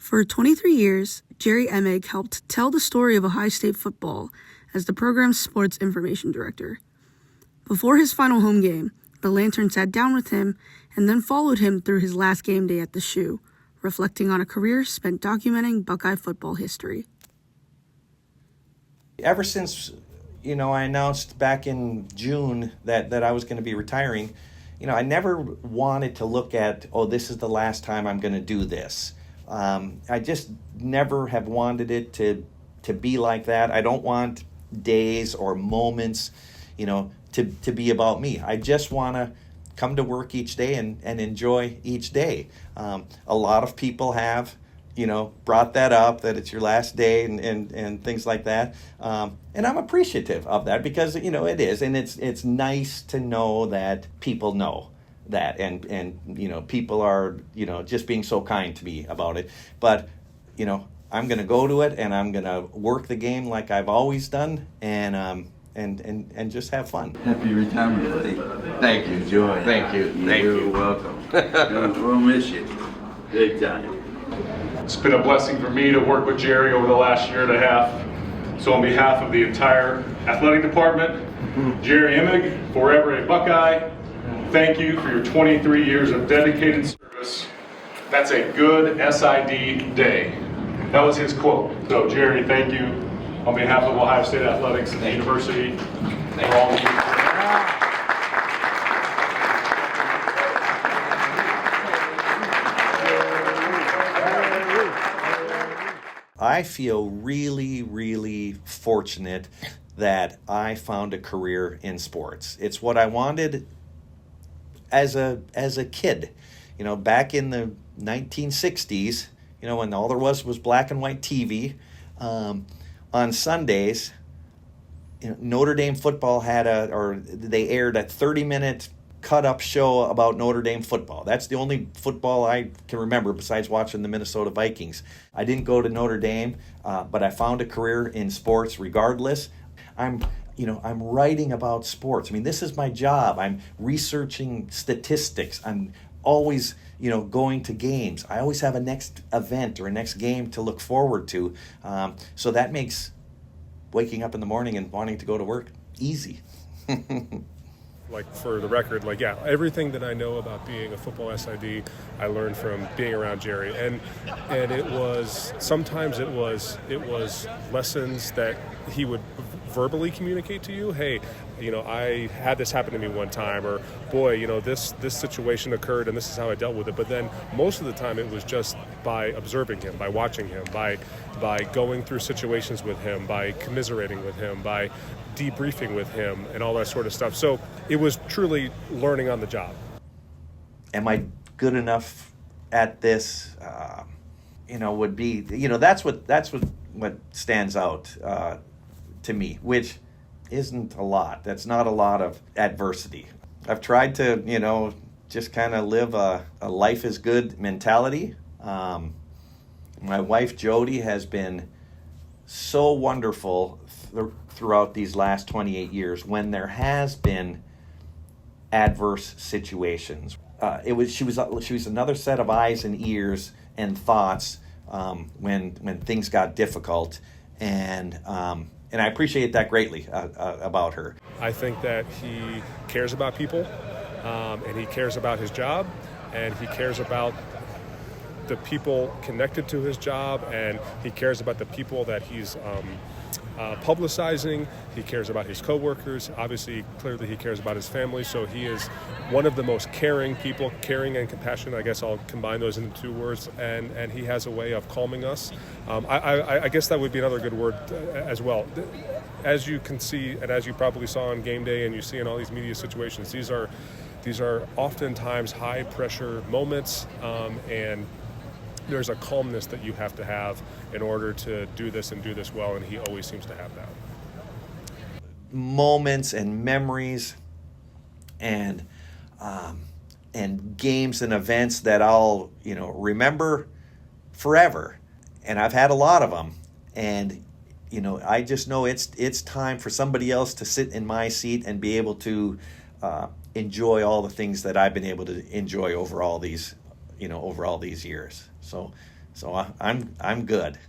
For 23 years, Jerry Emig helped tell the story of Ohio State football as the program's sports information director. Before his final home game, the Lantern sat down with him and then followed him through his last game day at the Shoe, reflecting on a career spent documenting Buckeye football history. Ever since, I announced back in June that I was going to be retiring, I never wanted to look at, this is the last time I'm going to do this. I just never have wanted it to be like that. I don't want days or moments, to be about me. I just want to come to work each day and enjoy each day. A lot of people have, brought that up, that it's your last day and things like that. And I'm appreciative of that because, it is. And it's nice to know that people know that and people are, just being so kind to me about it. But, I'm going to go to it and I'm going to work the game like I've always done and just have fun. Happy retirement, buddy. Thank you, Joy. Thank you. You're welcome. We'll miss you. Big time. It's been a blessing for me to work with Jerry over the last year and a half. So on behalf of the entire athletic department, Jerry Emig, forever a Buckeye, thank you for your 23 years of dedicated service. That's a good SID day. That was his quote. So Jerry, thank you on behalf of Ohio State Athletics and the University for all the years. I feel really, really fortunate that I found a career in sports. It's what I wanted as a kid. Back in the 1960s, when all there was black and white TV, on Sundays, Notre Dame football they aired a 30-minute cut-up show about Notre Dame football. That's the only football I can remember besides watching the Minnesota Vikings. I didn't go to Notre Dame, but I found a career in sports regardless. I'm writing about sports. This is my job. I'm researching statistics. I'm always, going to games. I always have a next event or a next game to look forward to. So that makes waking up in the morning and wanting to go to work easy. For the record, everything that I know about being a football SID, I learned from being around Jerry, and sometimes it was lessons that he would verbally communicate to you. Hey, I had this happen to me one time, or boy, this situation occurred and this is how I dealt with it. But then most of the time it was just by observing him, by watching him, by going through situations with him, by commiserating with him, by debriefing with him and all that sort of stuff. So it was truly learning on the job. Am I good enough at this? Would be, that's what stands out to me, which isn't a lot. That's not a lot of adversity. I've tried to, just kind of live a life is good mentality. My wife, Jody, has been so wonderful throughout these last 28 years when there has been adverse situations. She was another set of eyes and ears and thoughts when things got difficult, and I appreciate that greatly about her. I think that he cares about people, and he cares about his job, and he cares about the people connected to his job, and he cares about the people that he's publicizing. He cares about his coworkers. Obviously, clearly he cares about his family. So he is one of the most caring people, caring and compassionate. I guess I'll combine those into two words. And he has a way of calming us. I guess that would be another good word as well. As you can see, and as you probably saw on game day and you see in all these media situations, these are oftentimes high pressure moments, and there's a calmness that you have to have in order to do this and do this well, and he always seems to have that. Moments and memories and games and events that I'll remember forever, and I've had a lot of them, and I just know it's time for somebody else to sit in my seat and be able to enjoy all the things that I've been able to enjoy over all these years. So So I'm good.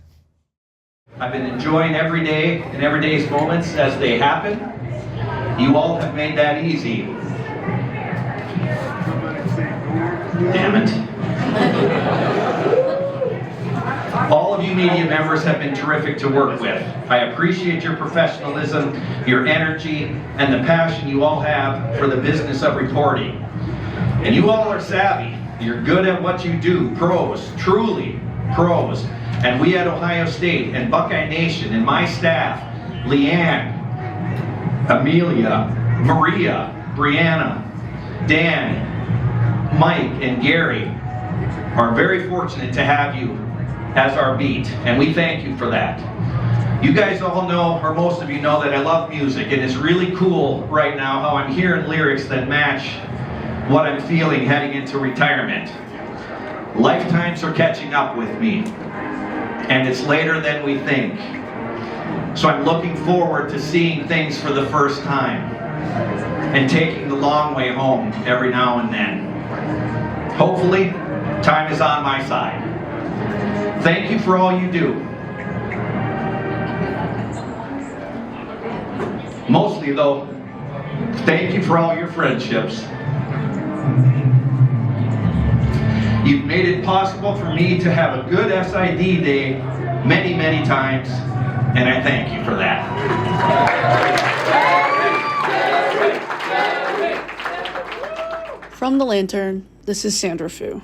I've been enjoying every day and every day's moments as they happen. You all have made that easy. Damn it. All of you media members have been terrific to work with. I appreciate your professionalism, your energy, and the passion you all have for the business of reporting. And you all are savvy. You're good at what you do. Pros, truly pros. And we at Ohio State and Buckeye Nation and my staff, Leanne, Amelia, Maria, Brianna, Dan, Mike, and Gary are very fortunate to have you as our beat, and we thank you for that. You guys all know, or most of you know, that I love music, and it's really cool right now how I'm hearing lyrics that match what I'm feeling heading into retirement. Lifetimes are catching up with me, and it's later than we think. So I'm looking forward to seeing things for the first time and taking the long way home every now and then. Hopefully, time is on my side. Thank you for all you do. Mostly though, thank you for all your friendships. You've made it possible for me to have a good SID day many, many times, and I thank you for that. From the Lantern, this is Sandra Fu.